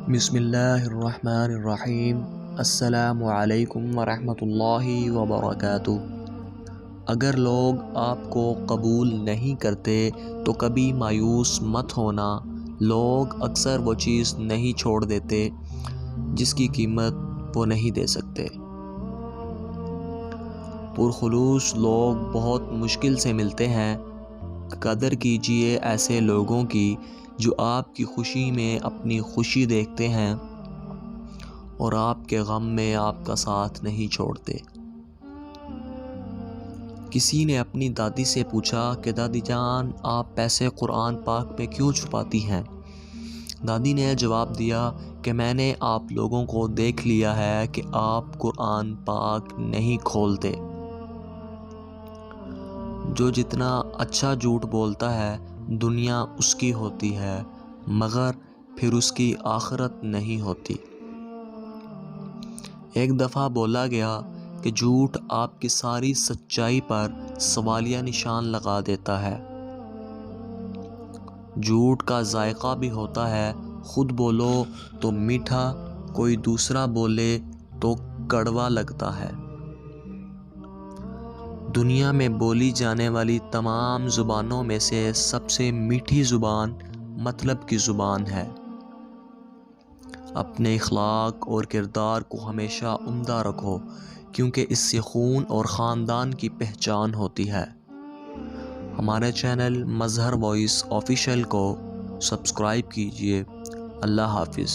بسم اللہ الرحمن الرحیم۔ السلام علیکم ورحمۃ اللہ وبرکاتہ۔ اگر لوگ آپ کو قبول نہیں کرتے تو کبھی مایوس مت ہونا۔ لوگ اکثر وہ چیز نہیں چھوڑ دیتے جس کی قیمت وہ نہیں دے سکتے۔ پرخلوص لوگ بہت مشکل سے ملتے ہیں۔ قدر کیجیے ایسے لوگوں کی جو آپ کی خوشی میں اپنی خوشی دیکھتے ہیں اور آپ کے غم میں آپ کا ساتھ نہیں چھوڑتے۔ کسی نے اپنی دادی سے پوچھا کہ دادی جان، آپ پیسے قرآن پاک میں کیوں چھپاتی ہیں؟ دادی نے جواب دیا کہ میں نے آپ لوگوں کو دیکھ لیا ہے کہ آپ قرآن پاک نہیں کھولتے۔ جو جتنا اچھا جھوٹ بولتا ہے دنیا اس کی ہوتی ہے، مگر پھر اس کی آخرت نہیں ہوتی۔ ایک دفعہ بولا گیا کہ جھوٹ آپ کی ساری سچائی پر سوالیہ نشان لگا دیتا ہے۔ جھوٹ کا ذائقہ بھی ہوتا ہے، خود بولو تو میٹھا، کوئی دوسرا بولے تو کڑوا لگتا ہے۔ دنیا میں بولی جانے والی تمام زبانوں میں سے سب سے میٹھی زبان مطلب کی زبان ہے۔ اپنے اخلاق اور کردار کو ہمیشہ عمدہ رکھو، کیونکہ اس سے خون اور خاندان کی پہچان ہوتی ہے۔ ہمارے چینل مظہر وائس آفیشیل کو سبسکرائب کیجیے۔ اللہ حافظ۔